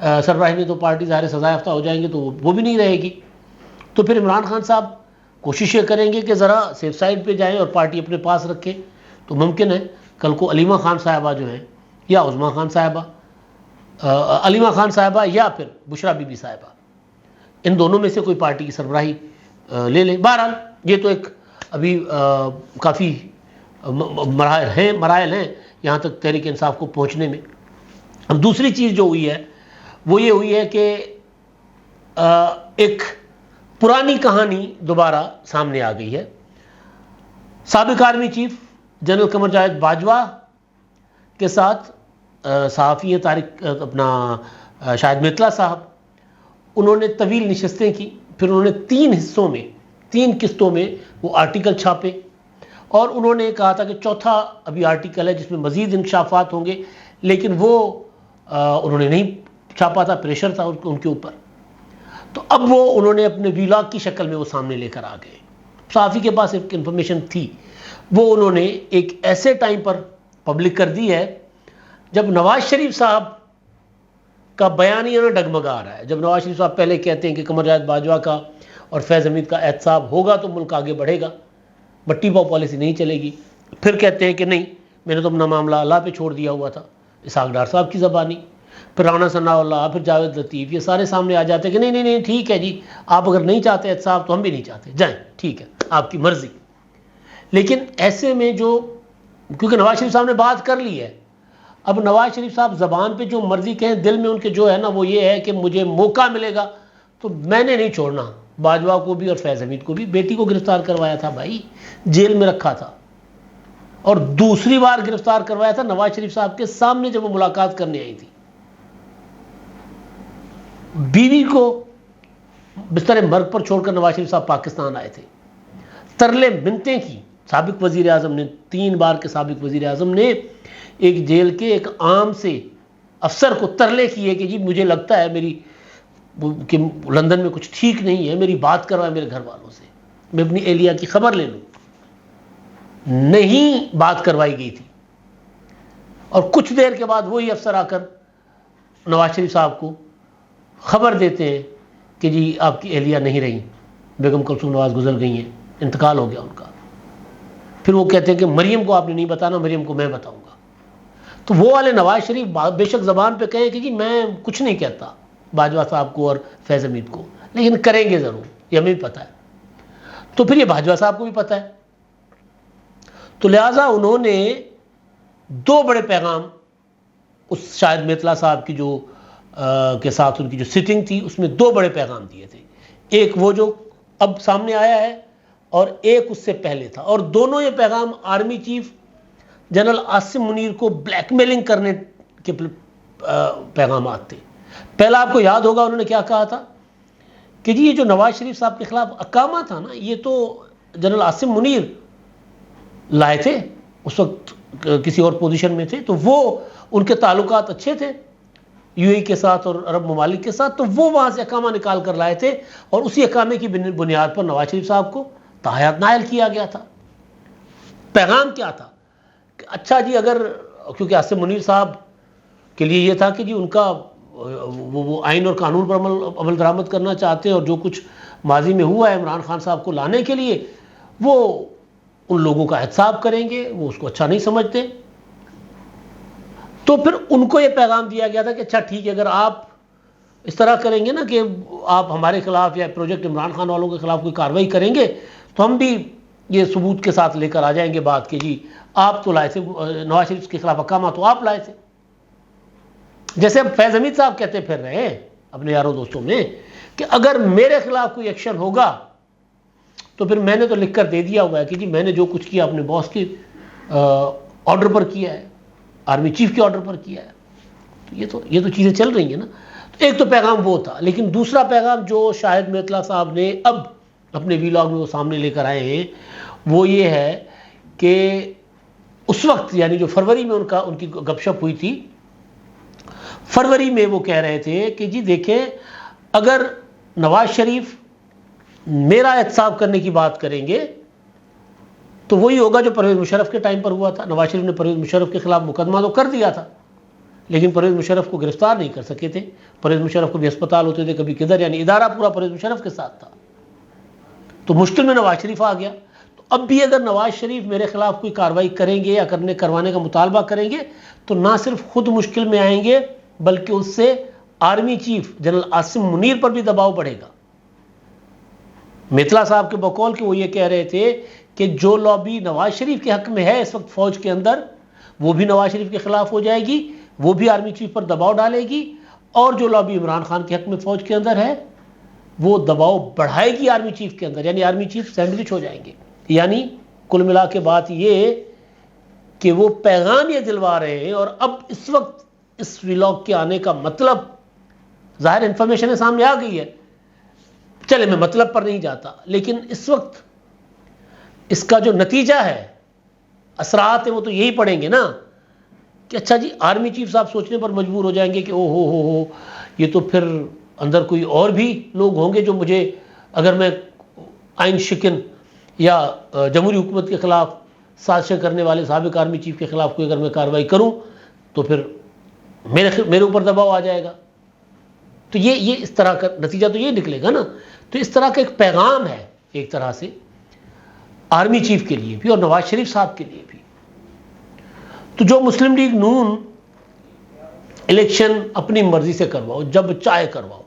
سربراہی میں تو پارٹی ظاہر سزا یافتہ ہو جائیں گے تو وہ بھی نہیں رہے گی. تو پھر عمران خان صاحب کوششیں کریں گے کہ ذرا سیف سائڈ پہ جائیں اور پارٹی اپنے پاس رکھے. تو ممکن ہے کل کو علیمہ خان صاحبہ جو ہیں یا عظمیٰ خان صاحبہ، علیمہ خان صاحبہ یا پھر بشرا بی بی صاحبہ، ان دونوں میں سے کوئی پارٹی کی سربراہی لے لیں. بہرحال یہ تو ایک ابھی کافی مراحل ہیں یہاں تک تحریک انصاف کو پہنچنے میں. اب دوسری چیز جو ہوئی ہے وہ یہ ہوئی ہے کہ ایک پرانی کہانی دوبارہ سامنے آ گئی ہے. سابق army chief general Qamar Javed Bajwa کے ساتھ صحافی ہیں طارق اپنا شاہد میتلا صاحب، انہوں نے طویل نشستیں کی. پھر انہوں نے 3 قسطوں میں وہ آرٹیکل چھاپے اور انہوں نے کہا تھا کہ چوتھا ابھی آرٹیکل ہے جس میں مزید انکشافات ہوں گے، لیکن وہ انہوں نے نہیں چھاپا تھا، پریشر تھا ان کے اوپر. تو اب وہ انہوں نے اپنے ویلاگ کی شکل میں وہ سامنے لے کر آ گئے. صحافی کے پاس ایک انفارمیشن تھی، وہ انہوں نے ایک ایسے ٹائم پر پبلک کر دی ہے جب نواز شریف صاحب کا بیانیہ نہ ڈگمگا رہا ہے. جب نواز شریف صاحب پہلے کہتے ہیں کہ قمر جاوید باجوہ کا اور فیض حمید کا احتساب ہوگا تو ملک آگے بڑھے گا، بٹی پاؤ پالیسی نہیں چلے گی. پھر کہتے ہیں کہ نہیں، میں نے تو اپنا معاملہ اللہ پہ چھوڑ دیا ہوا تھا. اسحاق ڈار صاحب کی زبانی، پھر رانا ثناء اللہ، پھر جاوید لطیف، یہ سارے سامنے آ جاتے ہیں کہ نہیں ٹھیک ہے جی، آپ اگر نہیں چاہتے احتساب تو ہم بھی نہیں چاہتے، جائیں ٹھیک ہے آپ کی مرضی. لیکن ایسے میں جو کیونکہ نواز شریف صاحب نے بات کر لی ہے، اب نواز شریف صاحب زبان پہ جو مرضی کہیں، دل میں ان کے جو ہے نا وہ یہ ہے کہ مجھے موقع ملے گا تو میں نے نہیں چھوڑنا. باجوہ کو بھی اور فیض حمید کو بھی. بیٹی کو گرفتار کروایا تھا بھائی، جیل میں رکھا تھا، اور دوسری بار گرفتار کروایا تھا نواز شریف صاحب کے سامنے جب وہ ملاقات کرنے آئی تھی. بیوی کو بستر مرگ پر چھوڑ کر نواز شریف صاحب پاکستان آئے تھے. ترلے منتیں کی سابق وزیر اعظم نے، 3 بار کے سابق وزیر اعظم نے ایک جیل کے ایک عام سے افسر کو ترلے کیے کہ جی مجھے لگتا ہے میری کہ لندن میں کچھ ٹھیک نہیں ہے، میری بات کروائے میرے گھر والوں سے، میں اپنی اہلیہ کی خبر لے لوں. نہیں بات کروائی گئی تھی، اور کچھ دیر کے بعد وہی افسر آ کر نواز شریف صاحب کو خبر دیتے ہیں کہ جی آپ کی اہلیہ نہیں رہی، بیگم کلثوم نواز گزر گئی ہیں، انتقال ہو گیا ان کا. پھر وہ کہتے ہیں کہ مریم کو آپ نے نہیں بتانا، مریم کو میں بتاؤں گا. تو وہ والے نواز شریف بے شک زبان پہ کہیں کہ جی میں کچھ نہیں کہتا باجوہ صاحب کو اور فیض حمید کو، لیکن کریں گے ضرور، یہ ہمیں بھی پتہ ہے. تو پھر یہ باجوہ صاحب کو بھی پتہ ہے. تو لہٰذا انہوں نے 2 بڑے پیغام اس شاہد میتلا صاحب کی جو کے ساتھ ان کی جو سٹنگ تھی اس میں 2 بڑے پیغام دیے تھے. ایک وہ جو اب سامنے آیا ہے اور ایک اس سے پہلے تھا، اور دونوں یہ پیغام army chief general Asim Munir کو بلیک میلنگ کرنے کے پیغامات تھے. پہلا آپ کو یاد ہوگا انہوں نے کیا کہا تھا کہ جی یہ جو نواز شریف صاحب کے خلاف اقامہ تھا نا، یہ تو جنرل عاصم منیر لائے تھے، اس وقت کسی اور پوزیشن میں تھے، تو وہ ان کے تعلقات اچھے تھے یو اے کے ساتھ اور عرب ممالک کے ساتھ، تو وہ وہاں سے اقامہ نکال کر لائے تھے، اور اسی اقامے کی بنیاد پر نواز شریف صاحب کو تاحیات نائل کیا گیا تھا. پیغام کیا تھا کہ اچھا جی اگر، کیونکہ عاصم منیر صاحب کے لیے یہ تھا کہ جی ان کا وہ آئین اور قانون پر عمل درآمد کرنا چاہتے ہیں، اور جو کچھ ماضی میں ہوا ہے عمران خان صاحب کو لانے کے لیے وہ ان لوگوں کا احتساب کریں گے، وہ اس کو اچھا نہیں سمجھتے. تو پھر ان کو یہ پیغام دیا گیا تھا کہ اچھا ٹھیک ہے، اگر آپ اس طرح کریں گے نا کہ آپ ہمارے خلاف یا پروجیکٹ عمران خان والوں کے خلاف کوئی کارروائی کریں گے تو ہم بھی یہ ثبوت کے ساتھ لے کر آ جائیں گے بات کہ جی آپ تو لائے تھے نواز شریف کے خلاف اقامہ، تو آپ لائے تھے. جیسے اب فیض حمید صاحب کہتے پھر رہے ہیں اپنے یاروں دوستوں میں کہ اگر میرے خلاف کوئی ایکشن ہوگا تو پھر میں نے تو لکھ کر دے دیا ہوا ہے کہ جی میں نے جو کچھ کیا اپنے باس کے آرڈر پر کیا ہے، آرمی چیف کے آرڈر پر کیا ہے. تو یہ تو چیزیں چل رہی ہیں نا. ایک تو پیغام وہ تھا، لیکن دوسرا پیغام جو شاہد میتلا صاحب نے اب اپنے ویلاگ میں وہ سامنے لے کر آئے ہیں وہ یہ ہے کہ اس وقت یعنی جو فروری میں ان کی گپ شپ ہوئی تھی، فروری میں وہ کہہ رہے تھے کہ جی دیکھیں اگر نواز شریف میرا احتساب کرنے کی بات کریں گے تو وہی ہوگا جو پرویز مشرف کے ٹائم پر ہوا تھا. نواز شریف نے پرویز مشرف کے خلاف مقدمہ تو کر دیا تھا لیکن پرویز مشرف کو گرفتار نہیں کر سکے تھے. پرویز مشرف کو بھی ہسپتال ہوتے تھے, کبھی کدھر, یعنی ادارہ پورا پرویز مشرف کے ساتھ تھا. تو مشکل میں نواز شریف آ گیا. تو اب بھی اگر نواز شریف میرے خلاف کوئی کارروائی کریں گے یا کروانے کا مطالبہ کریں گے تو نہ صرف خود مشکل میں آئیں گے بلکہ اس سے army chief general Asim Munir پر بھی دباؤ بڑھے گا. میتلا صاحب کے بقول کہ وہ یہ کہہ رہے تھے کہ جو لابی نواز شریف کے حق میں ہے اس وقت فوج کے اندر, وہ بھی نواز شریف کے خلاف ہو جائے گی, وہ بھی آرمی چیف پر دباؤ ڈالے گی, اور جو لابی عمران خان کے حق میں فوج کے اندر ہے وہ دباؤ بڑھائے گی آرمی چیف کے اندر, یعنی آرمی چیف سینڈوچ ہو جائیں گے. یعنی کل ملا کے بات یہ کہ وہ پیغام یہ دلوا رہے ہیں. اور اب اس وقت اس ولاگ کے آنے کا مطلب, ظاہر انفارمیشن سامنے آ گئی ہے, چلے میں مطلب پر نہیں جاتا, لیکن اس وقت اس کا جو نتیجہ ہے, اثرات ہیں, وہ تو یہی پڑیں گے نا کہ اچھا جی آرمی چیف صاحب سوچنے پر مجبور ہو جائیں گے کہ او ہو یہ تو پھر اندر کوئی اور بھی لوگ ہوں گے جو مجھے, اگر میں آئین شکن یا جمہوری حکومت کے خلاف سازشیں کرنے والے سابق آرمی چیف کے خلاف کوئی اگر میں کارروائی کروں تو پھر میرے اوپر دباؤ آ جائے گا. تو یہ اس طرح کا نتیجہ تو یہ نکلے گا نا. تو اس طرح کا ایک پیغام ہے ایک طرح سے آرمی چیف کے لیے بھی اور نواز شریف صاحب کے لیے بھی. تو جو مسلم لیگ نون الیکشن اپنی مرضی سے کرواؤ, جب چاہے کرواؤ,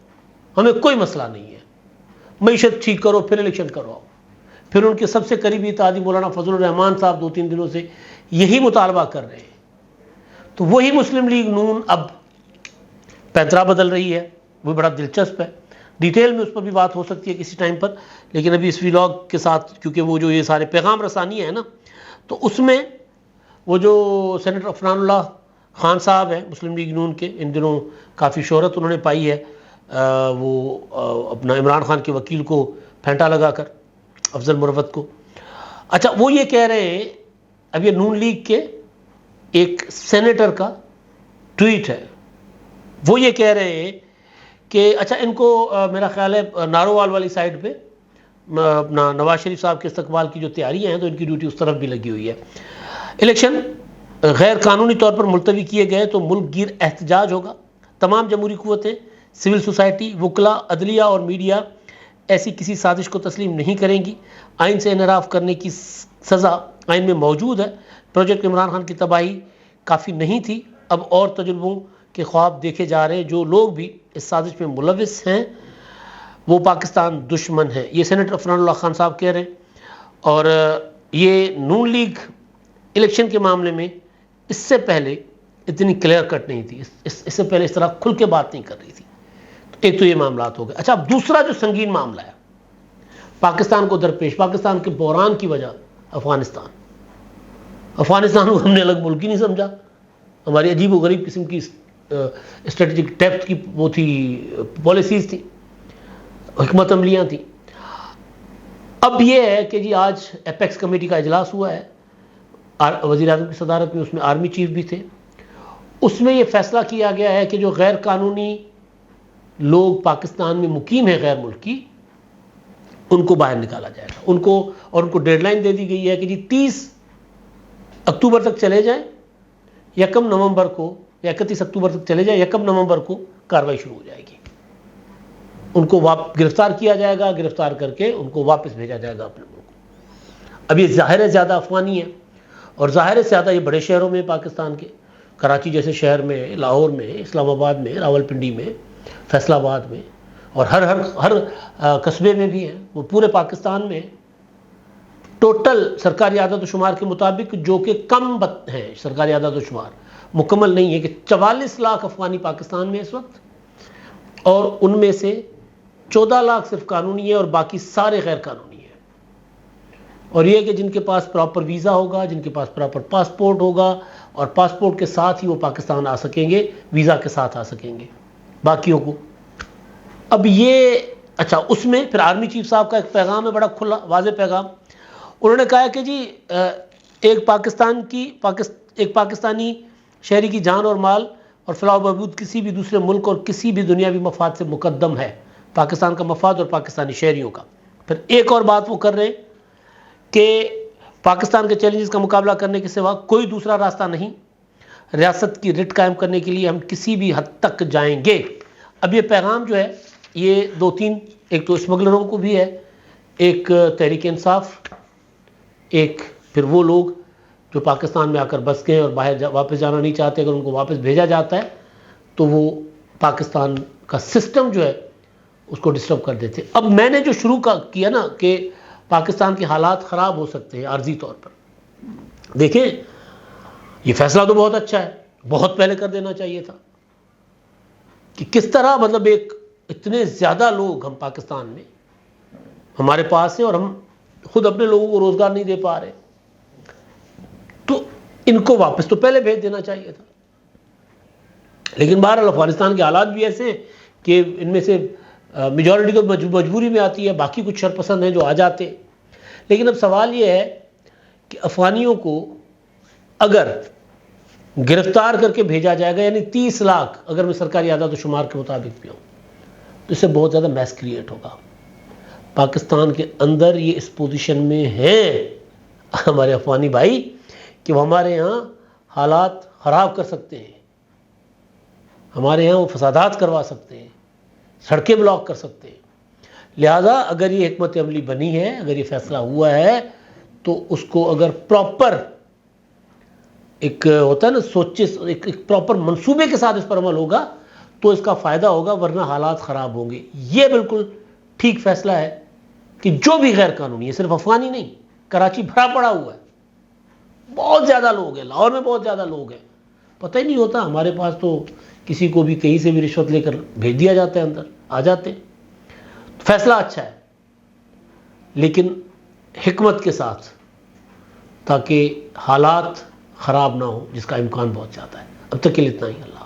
ہمیں کوئی مسئلہ نہیں ہے, معیشت ٹھیک کرو پھر الیکشن کرواؤ. پھر ان کے سب سے قریبی اتحادی مولانا فضل الرحمان صاحب 2-3 دنوں سے یہی مطالبہ کر رہے ہیں. تو وہی مسلم لیگ نون اب پیترا بدل رہی ہے, وہ بڑا دلچسپ ہے. ڈیٹیل میں اس پر بھی بات ہو سکتی ہے کسی ٹائم پر, لیکن ابھی اس ولاگ کے ساتھ کیونکہ وہ جو یہ سارے پیغام رسانی ہے نا, تو اس میں وہ جو سینیٹر عفنان اللہ خان صاحب ہیں مسلم لیگ نون کے, ان دنوں کافی شہرت انہوں نے پائی ہے, وہ اپنا عمران خان کے وکیل کو پھینٹا لگا کر, افضل مروت کو. اچھا وہ یہ کہہ رہے ہیں, اب یہ نون لیگ کے ایک سینیٹر کا ٹویٹ ہے, وہ یہ کہہ رہے ہیں کہ اچھا ان کو میرا خیال ہے نارووال والی سائڈ پہ اپنا نواز شریف صاحب کے استقبال کی جو تیاریاں ہیں تو ان کی ڈیوٹی اس طرف بھی لگی ہوئی ہے. الیکشن غیر قانونی طور پر ملتوی کیے گئے تو ملک گیر احتجاج ہوگا. تمام جمہوری قوتیں, سول سوسائٹی, وکلا, عدلیہ اور میڈیا ایسی کسی سازش کو تسلیم نہیں کریں گی. آئین سے انحراف کرنے کی سزا آئین میں موجود ہے. پروجیکٹ عمران خان کی تباہی کافی نہیں تھی, اب اور تجربوں کے خواب دیکھے جا رہے ہیں. جو لوگ بھی اس سازش میں ملوث ہیں وہ پاکستان دشمن ہیں, یہ سینیٹر عفنان اللہ خان صاحب کہہ رہے ہیں. اور یہ نون لیگ الیکشن کے معاملے میں اس سے پہلے اتنی کلیئر کٹ نہیں تھی, اس سے پہلے اس طرح کھل کے بات نہیں کر رہی تھی. ایک تو یہ معاملات ہو گئے. اچھا اب دوسرا جو سنگین معاملہ ہے پاکستان کو درپیش, پاکستان کے بحران کی وجہ افغانستان کو ہم نے الگ ملک ہی نہیں سمجھا. ہماری عجیب و غریب قسم کی اسٹریٹجک ڈیپتھ کی وہ تھی, پالیسیز تھی, حکمت عملیاں تھیں. اب یہ ہے کہ جی آج ایپیکس کمیٹی کا اجلاس ہوا ہے وزیر اعظم کی صدارت میں, اس میں آرمی چیف بھی تھے. اس میں یہ فیصلہ کیا گیا ہے کہ جو غیر قانونی لوگ پاکستان میں مقیم ہیں غیر ملکی, ان کو باہر نکالا جائے گا. ان کو ڈیڈ لائن دے دی گئی ہے کہ جی 30 اکتوبر تک چلے جائیں, 1 نومبر کو یا 31 اکتوبر تک چلے جائیں, 1 نومبر کو کارروائی شروع ہو جائے گی. ان کو گرفتار کیا جائے گا, گرفتار کر کے ان کو واپس بھیجا جائے گا اپنے ملک کو. اب یہ ظاہر ہے زیادہ افغانی ہے, اور ظاہر ہے زیادہ یہ بڑے شہروں میں پاکستان کے, کراچی جیسے شہر میں, لاہور میں, اسلام آباد میں, راولپنڈی میں, فیصل آباد میں, اور ہر قصبے میں بھی ہیں. وہ پورے پاکستان میں ٹوٹل سرکاری اعداد و شمار کے مطابق, جو کہ کم ہیں, سرکاری اعداد و شمار مکمل نہیں ہے, کہ 44 لاکھ افغانی پاکستان میں اس وقت, اور ان میں سے 14 لاکھ صرف قانونی ہے اور باقی سارے غیر قانونی ہیں. اور یہ کہ جن کے پاس پراپر ویزا ہوگا, جن کے پاس پراپر پاسپورٹ ہوگا, اور پاسپورٹ کے ساتھ ہی وہ پاکستان آ سکیں گے, ویزا کے ساتھ آ سکیں گے, باقیوں کو. اب یہ اچھا اس میں پھر آرمی چیف صاحب کا ایک پیغام ہے, بڑا کھلا واضح پیغام. انہوں نے کہا کہ جی ایک پاکستانی شہری کی جان اور مال اور فلاح و بہبود کسی بھی دوسرے ملک اور کسی بھی دنیاوی مفاد سے مقدم ہے, پاکستان کا مفاد اور پاکستانی شہریوں کا. پھر ایک اور بات وہ کر رہے ہیں کہ پاکستان کے چیلنجز کا مقابلہ کرنے کے سوا کوئی دوسرا راستہ نہیں. ریاست کی رٹ قائم کرنے کے لیے ہم کسی بھی حد تک جائیں گے۔ اب یہ پیغام جو ہے یہ دو تین، ایک تو اسمگلروں کو بھی ہے، ایک تحریک انصاف، ایک پھر وہ لوگ جو پاکستان میں آ کر بس گئے اور باہر واپس جانا نہیں چاہتے، اگر ان کو واپس بھیجا جاتا ہے تو وہ پاکستان کا سسٹم جو ہے اس کو ڈسٹرب کر دیتے۔ اب میں نے جو شروع کیا نا کہ پاکستان کے حالات خراب ہو سکتے ہیں عارضی طور پر، دیکھیں یہ فیصلہ تو بہت اچھا ہے، بہت پہلے کر دینا چاہیے تھا کہ کس طرح مطلب ایک اتنے زیادہ لوگ ہم پاکستان میں ہمارے پاس ہیں اور ہم خود اپنے لوگوں کو روزگار نہیں دے پا رہے، تو ان کو واپس تو پہلے بھیج دینا چاہیے تھا۔ لیکن بہرحال افغانستان کے حالات بھی ایسے ہیں کہ ان میں سے میجورٹی تو مجبوری میں آتی ہے، باقی کچھ شرپسند ہیں جو آ جاتے ہیں۔ لیکن اب سوال یہ ہے کہ افغانیوں کو اگر گرفتار کر کے بھیجا جائے گا، یعنی 30 لاکھ اگر میں سرکاری اعداد و شمار کے مطابق بھی ہوں، تو اس سے بہت زیادہ میس کریٹ ہوگا۔ پاکستان کے اندر یہ اس پوزیشن میں ہیں ہمارے افغانی بھائی کہ وہ ہمارے یہاں حالات خراب کر سکتے ہیں، ہمارے یہاں وہ فسادات کروا سکتے ہیں، سڑکیں بلاک کر سکتے ہیں۔ لہذا اگر یہ حکمت عملی بنی ہے، اگر یہ فیصلہ ہوا ہے، تو اس کو اگر پراپر ایک ہوتا ہے نا سوچے، ایک پراپر منصوبے کے ساتھ اس پر عمل ہوگا تو اس کا فائدہ ہوگا، ورنہ حالات خراب ہوں گے۔ یہ بالکل ٹھیک فیصلہ ہے کہ جو بھی غیر قانونی ہے، صرف افغانی نہیں، کراچی بھرا پڑا ہوا ہے، بہت زیادہ لوگ ہیں، لاہور میں بہت زیادہ لوگ ہیں، پتہ ہی نہیں ہوتا، ہمارے پاس تو کسی کو بھی کہیں سے بھی رشوت لے کر بھیج دیا جاتا ہے، اندر آ جاتے ہیں۔ فیصلہ اچھا ہے لیکن حکمت کے ساتھ، تاکہ حالات خراب نہ ہوں، جس کا امکان بہت زیادہ ہے۔ اب تک کے لیے اتنا ہی۔ اللہ